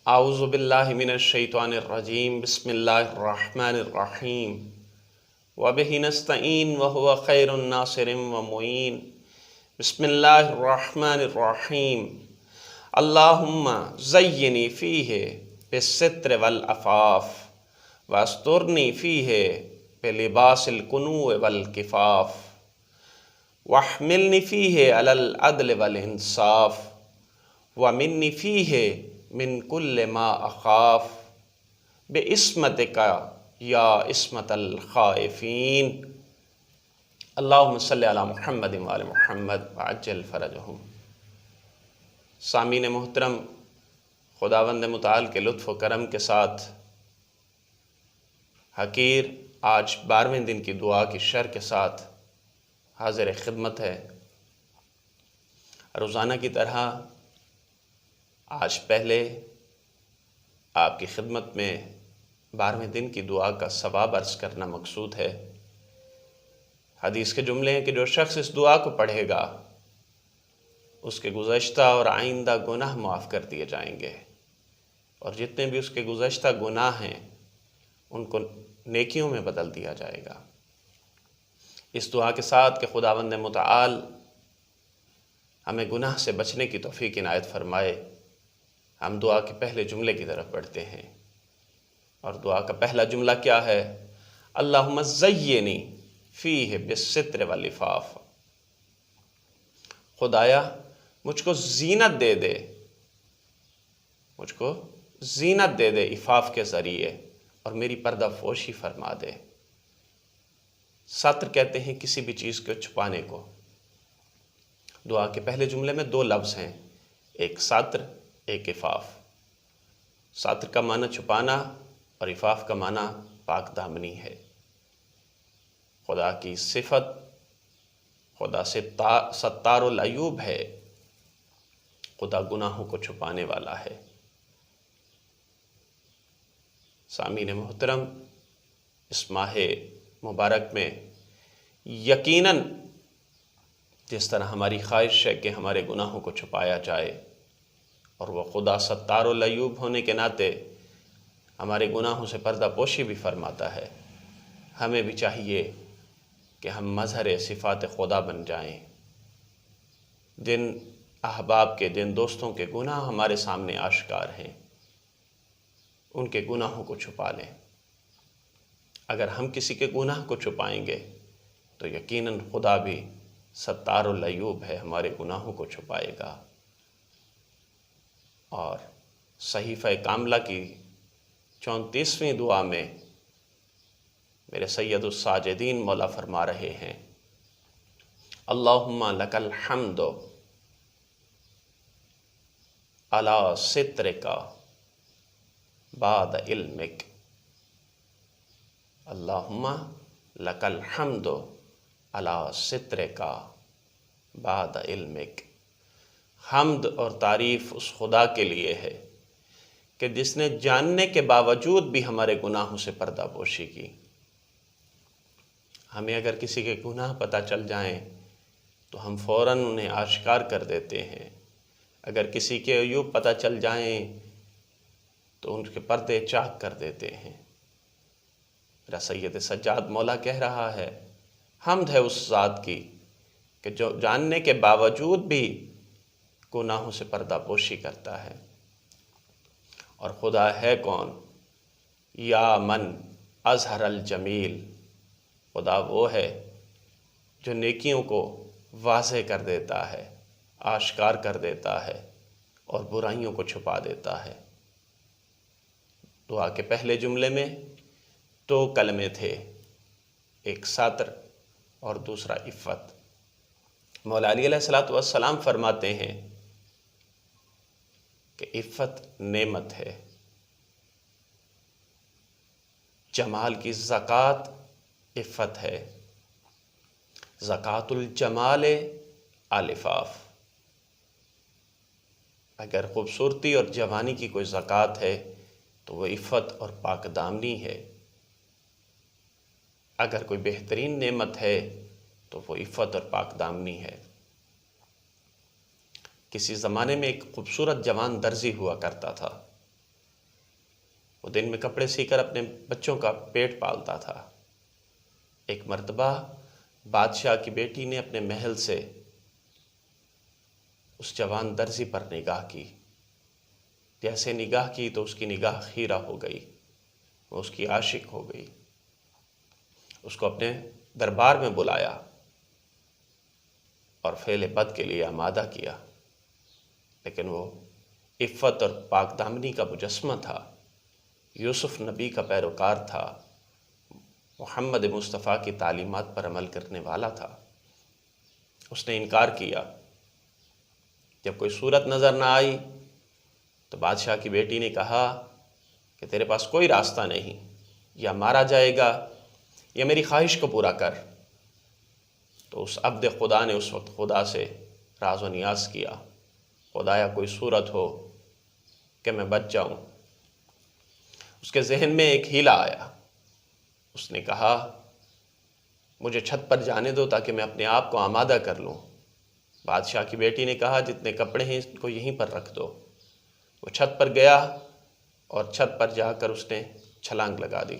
اعوذ باللہ من الشیطان الرجیم بسم اللہ الرحمن الرحیم وبہ نستعین وہو خیر الناصر ومعین بسم اللہ الرحمن الرحیم اللہم زینی فیہ بالستر والعفاف واسترنی فیہ بلباس الکنوع والکفاف واحملنی فیہ علی العدل والانصاف ومنی فیہ من کل ما اخاف بعصمتک یا عصمت الخائفین اللہم صلی علی محمد وآل محمد وعجل فرجہم۔ سامعین محترم، خداوند متعال کے لطف و کرم کے ساتھ حقیر آج 12ویں دن کی دعا کی شرح کے ساتھ حاضر خدمت ہے۔ روزانہ کی طرح آج پہلے آپ کی خدمت میں 12ویں دن کی دعا کا ثواب عرض کرنا مقصود ہے۔ حدیث کے جملے ہیں کہ جو شخص اس دعا کو پڑھے گا اس کے گزشتہ اور آئندہ گناہ معاف کر دیے جائیں گے، اور جتنے بھی اس کے گزشتہ گناہ ہیں ان کو نیکیوں میں بدل دیا جائے گا۔ اس دعا کے ساتھ کہ خداوند متعال ہمیں گناہ سے بچنے کی توفیق عنایت فرمائے، ہم دعا کے پہلے جملے کی طرف بڑھتے ہیں، اور دعا کا پہلا جملہ کیا ہے؟ اللہم زینی فیہ بالستر والعفاف۔ خدایا مجھ کو زینت دے دے، مجھ کو زینت دے دے عفاف کے ذریعے، اور میری پردہ فوشی فرما دے۔ ستر کہتے ہیں کسی بھی چیز کو چھپانے کو۔ دعا کے پہلے جملے میں 2 لفظ ہیں، ایک ستر، ایک عفاف۔ ستر کا معنی چھپانا اور عفاف کا معنی پاک دامنی ہے۔ خدا کی صفت، خدا ستار العیوب ہے، خدا گناہوں کو چھپانے والا ہے۔ سامعین محترم، اس ماہ مبارک میں یقیناً جس طرح ہماری خواہش ہے کہ ہمارے گناہوں کو چھپایا جائے، اور وہ خدا ستار العیوب ہونے کے ناطے ہمارے گناہوں سے پردہ پوشی بھی فرماتا ہے، ہمیں بھی چاہیے کہ ہم مظہر صفات خدا بن جائیں۔ جن احباب کے، جن دوستوں کے گناہ ہمارے سامنے آشکار ہیں، ان کے گناہوں کو چھپا لیں۔ اگر ہم کسی کے گناہ کو چھپائیں گے تو یقیناً خدا بھی ستار العیوب ہے، ہمارے گناہوں کو چھپائے گا۔ اور صحیفہ کاملہ کی 34ویں دعا میں میرے سید الساجدین مولا فرما رہے ہیں، اللہم لک الحمد علی سترک بعد علمک۔ اللہم لک الحمد علی سترک بعد علمک۔ حمد اور تعریف اس خدا کے لیے ہے کہ جس نے جاننے کے باوجود بھی ہمارے گناہوں سے پردہ پوشی کی۔ ہمیں اگر کسی کے گناہ پتہ چل جائیں تو ہم فوراً انہیں آشکار کر دیتے ہیں، اگر کسی کے عیوب پتہ چل جائیں تو ان کے پردے چاک کر دیتے ہیں۔ میرا سید سجاد مولا کہہ رہا ہے، حمد ہے اس ذات کی کہ جو جاننے کے باوجود بھی گناہوں سے پردہ پوشی کرتا ہے۔ اور خدا ہے کون؟ یا من اظہر الجمیل، خدا وہ ہے جو نیکیوں کو واضح کر دیتا ہے، آشکار کر دیتا ہے، اور برائیوں کو چھپا دیتا ہے۔ دعا کے پہلے جملے میں 2 کلمے تھے، ایک ستر اور دوسرا عفت۔ مولا علی علیہ السلام فرماتے ہیں کہ عفت نعمت ہے، جمال کی زکوٰۃ عفت ہے، زکوٰۃ الجمال العفاف۔ اگر خوبصورتی اور جوانی کی کوئی زکوٰۃ ہے تو وہ عفت اور پاک دامنی ہے۔ اگر کوئی بہترین نعمت ہے تو وہ عفت اور پاک دامنی ہے۔ کسی زمانے میں ایک خوبصورت جوان درزی ہوا کرتا تھا، وہ دن میں کپڑے سی کر اپنے بچوں کا پیٹ پالتا تھا۔ ایک مرتبہ بادشاہ کی بیٹی نے اپنے محل سے اس جوان درزی پر نگاہ کی۔ جیسے نگاہ کی تو اس کی نگاہ خیرہ ہو گئی، وہ اس کی عاشق ہو گئی۔ اس کو اپنے دربار میں بلایا اور فعل بد کے لیے آمادہ کیا، لیکن وہ عفت اور پاک دامنی کا مجسمہ تھا، یوسف نبی کا پیروکار تھا، محمد مصطفیٰ کی تعلیمات پر عمل کرنے والا تھا۔ اس نے انکار کیا۔ جب کوئی صورت نظر نہ آئی تو بادشاہ کی بیٹی نے کہا کہ تیرے پاس کوئی راستہ نہیں، یا مارا جائے گا یا میری خواہش کو پورا کر۔ تو اس عبد خدا نے اس وقت خدا سے راز و نیاز کیا، خدایا کوئی صورت ہو کہ میں بچ جاؤں۔ اس کے ذہن میں ایک ہیلا آیا، اس نے کہا مجھے چھت پر جانے دو تاکہ میں اپنے آپ کو آمادہ کر لوں۔ بادشاہ کی بیٹی نے کہا جتنے کپڑے ہیں ان کو یہیں پر رکھ دو۔ وہ چھت پر گیا اور چھت پر جا کر اس نے چھلانگ لگا دی۔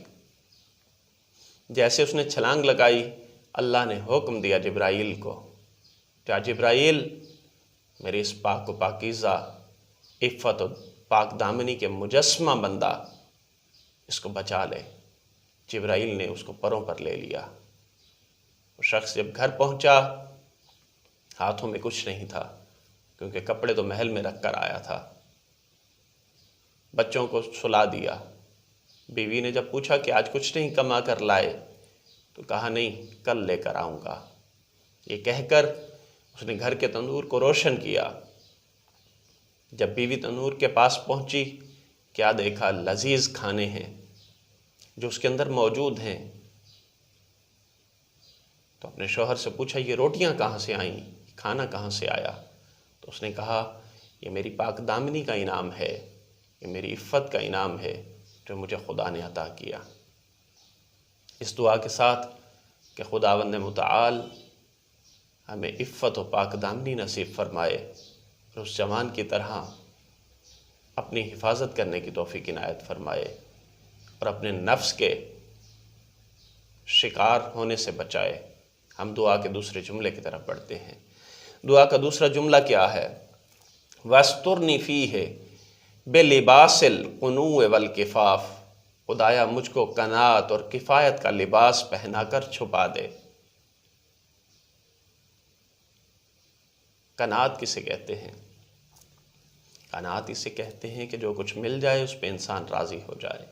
جیسے اس نے چھلانگ لگائی، اللہ نے حکم دیا جبرائیل کو، جا جبرائیل میرے اس پاک و پاکیزہ عفت و پاک دامنی کے مجسمہ بندہ اس کو بچا لے۔ جبرائیل نے اس کو پروں پر لے لیا۔ وہ شخص جب گھر پہنچا ہاتھوں میں کچھ نہیں تھا، کیونکہ کپڑے تو محل میں رکھ کر آیا تھا۔ بچوں کو سلا دیا۔ بیوی نے جب پوچھا کہ آج کچھ نہیں کما کر لائے تو کہا نہیں، کل لے کر آؤں گا۔ یہ کہہ کر اس نے گھر کے تندور کو روشن کیا۔ جب بیوی تندور کے پاس پہنچی، کیا دیکھا؟ لذیذ کھانے ہیں جو اس کے اندر موجود ہیں۔ تو اپنے شوہر سے پوچھا یہ روٹیاں کہاں سے آئیں، کھانا کہاں سے آیا؟ تو اس نے کہا یہ میری پاک دامنی کا انعام ہے، یہ میری عفت کا انعام ہے جو مجھے خدا نے عطا کیا۔ اس دعا کے ساتھ کہ خداوند متعال ہمیں عفت و پاک دامنی نصیب فرمائے اور اس جوان کی طرح اپنی حفاظت کرنے کی توفیق عنایت فرمائے اور اپنے نفس کے شکار ہونے سے بچائے۔ ہم دعا کے دوسرے جملے کی طرف بڑھتے ہیں۔ دعا کا دوسرا جملہ کیا ہے؟ وَاسْتُرْنِي فِيهِ بِلِبَاسِ الْقُنُوِّ وَالْكِفَافِ، خدایا مجھ کو قناعت اور کفایت کا لباس پہنا کر چھپا دے۔ قناعت کسے کہتے ہیں؟ قناعت اسے کہتے ہیں کہ جو کچھ مل جائے اس پہ انسان راضی ہو جائے،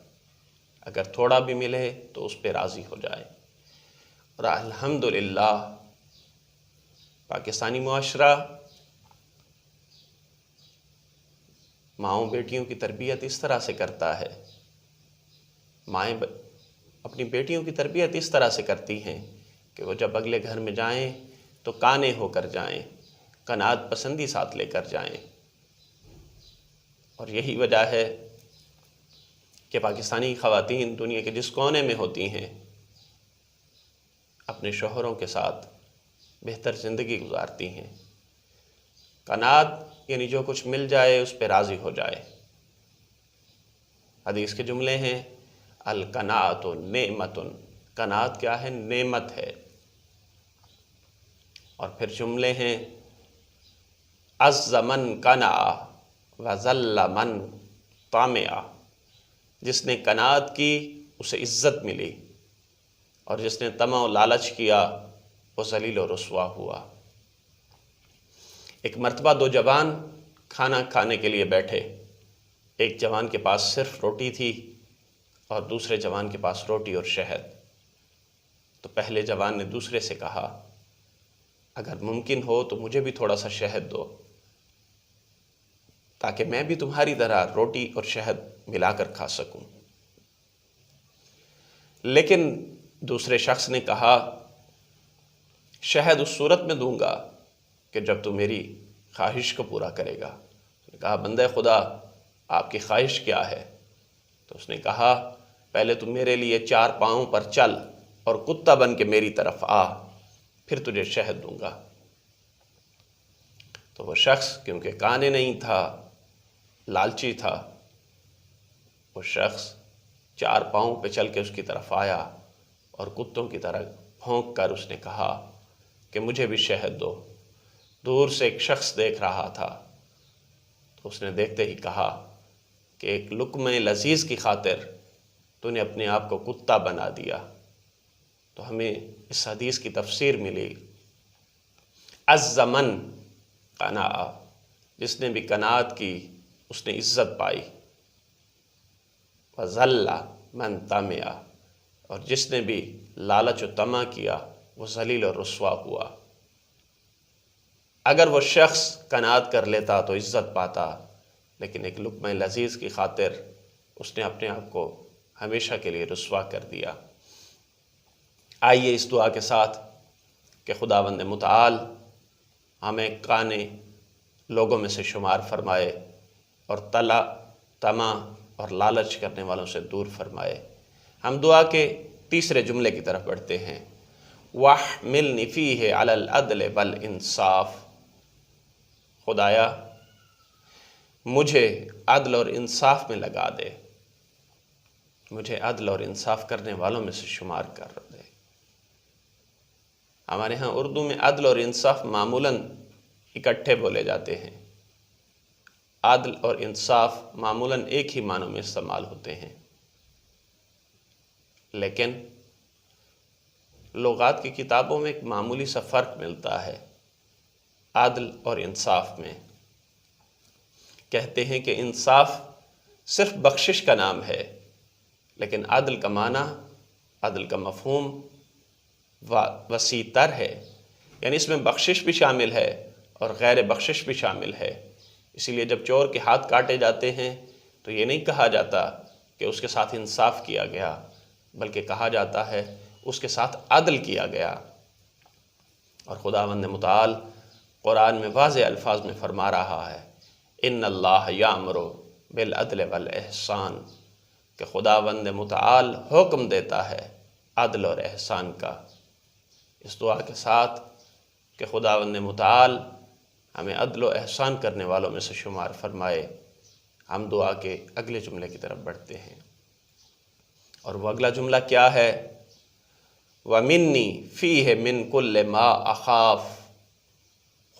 اگر تھوڑا بھی ملے تو اس پہ راضی ہو جائے۔ اور الحمدللہ پاکستانی معاشرہ ماؤں بیٹیوں کی تربیت اس طرح سے کرتا ہے، مائیں اپنی بیٹیوں کی تربیت اس طرح سے کرتی ہیں کہ وہ جب اگلے گھر میں جائیں تو کانے ہو کر جائیں، قناعت پسندی ساتھ لے کر جائیں۔ اور یہی وجہ ہے کہ پاکستانی خواتین دنیا کے جس کونے میں ہوتی ہیں اپنے شوہروں کے ساتھ بہتر زندگی گزارتی ہیں۔ قناعت یعنی جو کچھ مل جائے اس پہ راضی ہو جائے۔ حدیث کے جملے ہیں القناعۃ نعمۃ، قناعت کیا ہے؟ نعمت ہے۔ اور پھر جملے ہیں عز من قنع وذل من طمع، جس نے قناعت کی اسے عزت ملی، اور جس نے طمع و لالچ کیا وہ ذلیل و رسوا ہوا۔ ایک مرتبہ دو جوان کھانا کھانے کے لیے بیٹھے، ایک جوان کے پاس صرف روٹی تھی اور دوسرے جوان کے پاس روٹی اور شہد۔ تو پہلے جوان نے دوسرے سے کہا اگر ممکن ہو تو مجھے بھی تھوڑا سا شہد دو تاکہ میں بھی تمہاری طرح روٹی اور شہد ملا کر کھا سکوں۔ لیکن دوسرے شخص نے کہا شہد اس صورت میں دوں گا کہ جب تو میری خواہش کو پورا کرے گا۔ اس نے کہا بندہ خدا آپ کی خواہش کیا ہے؟ تو اس نے کہا پہلے تو میرے لیے 4 پاؤں پر چل اور کتا بن کے میری طرف آ، پھر تجھے شہد دوں گا۔ تو وہ شخص کیونکہ کانے نہیں تھا، لالچی تھا، وہ شخص 4 پاؤں پہ چل کے اس کی طرف آیا اور کتوں کی طرح بھونک کر اس نے کہا کہ مجھے بھی شہد دو۔ دور سے ایک شخص دیکھ رہا تھا، تو اس نے دیکھتے ہی کہا کہ ایک لقمہ لذیذ کی خاطر تو نے اپنے آپ کو کتا بنا دیا۔ تو ہمیں اس حدیث کی تفسیر ملی، عَزَّ مَن قَنَعَ، جس نے بھی قناعت کی اس نے عزت پائی، وَذَلَّ مَن طَمِعَ، اور جس نے بھی لالچ و طمع کیا وہ ذلیل اور رسوا ہوا۔ اگر وہ شخص قناعت کر لیتا تو عزت پاتا، لیکن ایک لقمہ لذیذ کی خاطر اس نے اپنے آپ کو ہمیشہ کے لیے رسوا کر دیا۔ آئیے اس دعا کے ساتھ کہ خداوند متعال ہمیں کانے لوگوں میں سے شمار فرمائے اور طمع اور لالچ کرنے والوں سے دور فرمائے۔ ہم دعا کے تیسرے جملے کی طرف بڑھتے ہیں، وَاحْمِلْنِ فِيهِ عَلَى الْعَدْلِ وَالْإِنصَافِ، خدایا مجھے عدل اور انصاف میں لگا دے، مجھے عدل اور انصاف کرنے والوں میں سے شمار کر دے۔ ہمارے ہاں اردو میں عدل اور انصاف معمولاً اکٹھے بولے جاتے ہیں، عدل اور انصاف معمولاً ایک ہی معنوں میں استعمال ہوتے ہیں، لیکن لغات کی کتابوں میں ایک معمولی سا فرق ملتا ہے عدل اور انصاف میں۔ کہتے ہیں کہ انصاف صرف بخشش کا نام ہے، لیکن عدل کا معنی، عدل کا مفہوم وسیع تر ہے، یعنی اس میں بخشش بھی شامل ہے اور غیر بخشش بھی شامل ہے۔ اسی لیے جب چور کے ہاتھ کاٹے جاتے ہیں تو یہ نہیں کہا جاتا کہ اس کے ساتھ انصاف کیا گیا، بلکہ کہا جاتا ہے اس کے ساتھ عدل کیا گیا۔ اور خداوند متعال قرآن میں واضح الفاظ میں فرما رہا ہے، ان اللہ یامر بالعدل والاحسان، کہ خداوند متعال حکم دیتا ہے عدل اور احسان کا۔ اس دعا کے ساتھ کہ خداوند متعال ہمیں عدل و احسان کرنے والوں میں سے شمار فرمائے، ہم دعا کے اگلے جملے کی طرف بڑھتے ہیں، اور وہ اگلا جملہ کیا ہے؟ وَمِنِّي فِيهِ مِن كُلِّ مَا أَخَافُ،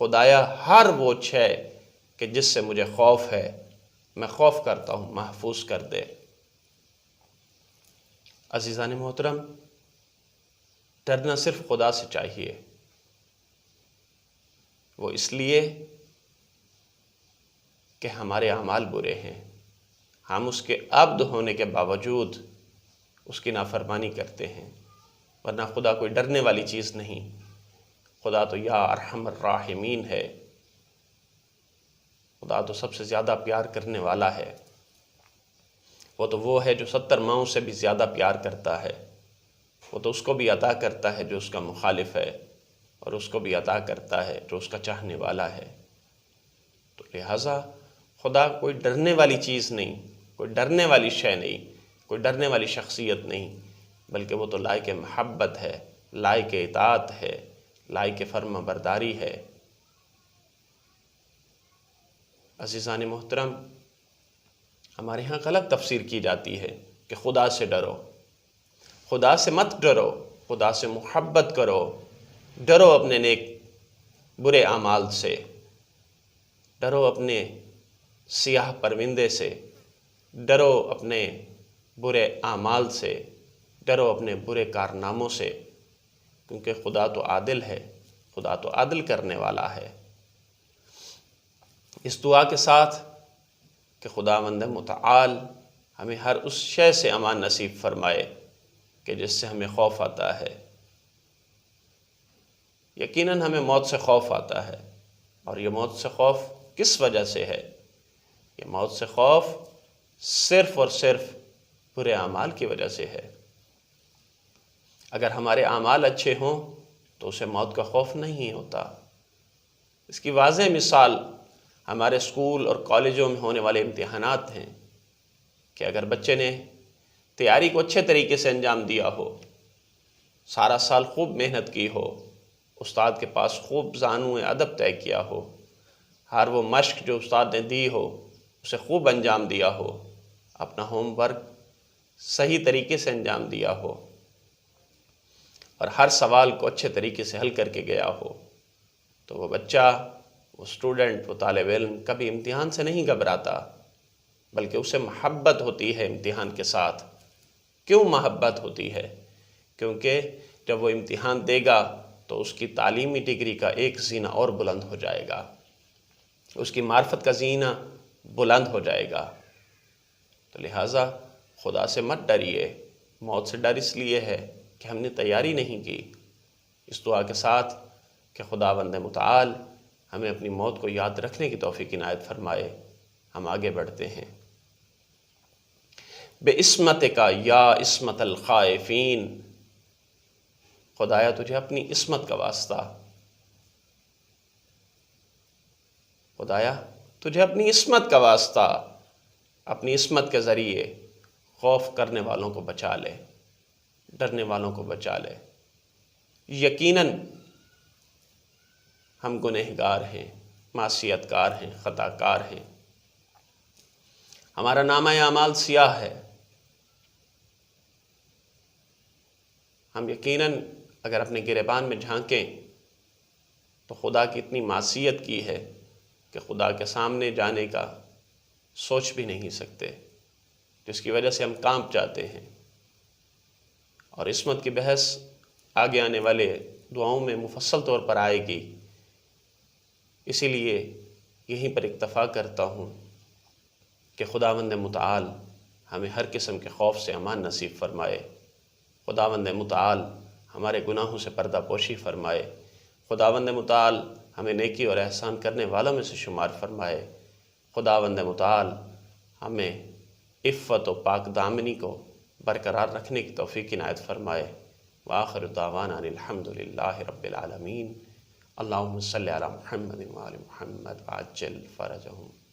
خدایا ہر وہ شے کہ جس سے مجھے خوف ہے، میں خوف کرتا ہوں، محفوظ کر دے۔ عزیزان محترم، ڈرنا صرف خدا سے چاہیے، وہ اس لیے کہ ہمارے اعمال برے ہیں، ہم اس کے عبد ہونے کے باوجود اس کی نافرمانی کرتے ہیں، ورنہ خدا کوئی ڈرنے والی چیز نہیں۔ خدا تو یا ارحم الراحمین ہے، خدا تو سب سے زیادہ پیار کرنے والا ہے، وہ ہے جو 70 ماؤں سے بھی زیادہ پیار کرتا ہے، وہ تو اس کو بھی عطا کرتا ہے جو اس کا مخالف ہے، اور اس کو بھی عطا کرتا ہے جو اس کا چاہنے والا ہے۔ تو لہٰذا خدا کوئی ڈرنے والی چیز نہیں، کوئی ڈرنے والی شے نہیں، کوئی ڈرنے والی شخصیت نہیں، بلکہ وہ تو لائق محبت ہے، لائق اطاعت ہے، لائق فرما برداری ہے۔ عزیزان محترم، ہمارے ہاں غلط تفسیر کی جاتی ہے کہ خدا سے ڈرو، خدا سے مت ڈرو، خدا سے محبت کرو، ڈرو اپنے نیک برے اعمال سے، ڈرو اپنے سیاہ پرندے سے، ڈرو اپنے برے اعمال سے، ڈرو اپنے برے کارناموں سے، کیونکہ خدا تو عادل ہے، خدا تو عدل کرنے والا ہے۔ اس دعا کے ساتھ کہ خداوند متعال ہمیں ہر اس شے سے امان نصیب فرمائے کہ جس سے ہمیں خوف آتا ہے۔ یقیناً ہمیں موت سے خوف آتا ہے، اور یہ موت سے خوف کس وجہ سے ہے؟ یہ موت سے خوف صرف اور صرف برے اعمال کی وجہ سے ہے۔ اگر ہمارے اعمال اچھے ہوں تو اسے موت کا خوف نہیں ہوتا۔ اس کی واضح مثال ہمارے اسکول اور کالجوں میں ہونے والے امتحانات ہیں کہ اگر بچے نے تیاری کو اچھے طریقے سے انجام دیا ہو، سارا سال خوب محنت کی ہو، استاد کے پاس خوب زانو ادب طے کیا ہو، ہر وہ مشق جو استاد نے دی ہو اسے خوب انجام دیا ہو، اپنا ہوم ورک صحیح طریقے سے انجام دیا ہو اور ہر سوال کو اچھے طریقے سے حل کر کے گیا ہو، تو وہ بچہ، وہ اسٹوڈنٹ، وہ طالب علم کبھی امتحان سے نہیں گھبراتا، بلکہ اسے محبت ہوتی ہے امتحان کے ساتھ۔ کیوں محبت ہوتی ہے؟ کیونکہ جب وہ امتحان دے گا تو اس کی تعلیمی ڈگری کا ایک زینہ اور بلند ہو جائے گا، اس کی معرفت کا زینہ بلند ہو جائے گا۔ تو لہٰذا خدا سے مت ڈریے، موت سے ڈر اس لیے ہے کہ ہم نے تیاری نہیں کی۔ اس دعا کے ساتھ کہ خداوند متعال ہمیں اپنی موت کو یاد رکھنے کی توفیق عنایت فرمائے، ہم آگے بڑھتے ہیں۔ بے عصمت کا یا عصمت الخائفین، خدایا تجھے اپنی عصمت کا واسطہ، خدایا تجھے اپنی عصمت کا واسطہ، اپنی عصمت کے ذریعے خوف کرنے والوں کو بچا لے، ڈرنے والوں کو بچا لے۔ یقیناً ہم گنہگار ہیں، معصیت کار ہیں، خطا کار ہیں، ہمارا نامہ اعمال سیاہ ہے۔ ہم یقیناً اگر اپنے گریبان میں جھانکیں تو خدا کی اتنی معصیت کی ہے کہ خدا کے سامنے جانے کا سوچ بھی نہیں سکتے، جس کی وجہ سے ہم کانپ جاتے ہیں۔ اور عصمت کی بحث آگے آنے والے دعاؤں میں مفصل طور پر آئے گی، اسی لیے یہیں پر اکتفا کرتا ہوں کہ خداوند متعال ہمیں ہر قسم کے خوف سے امان نصیب فرمائے، خداوند متعال ہمارے گناہوں سے پردہ پوشی فرمائے، خداوند متعال ہمیں نیکی اور احسان کرنے والوں میں سے شمار فرمائے، خداوند متعال ہمیں عفت و پاک دامنی کو برقرار رکھنے کی توفیق عنایت فرمائے۔ وآخر دعوانا ان الحمد للہ رب العالمین۔ اللہم صلی علی محمد وآل محمد وعجل فرجہم۔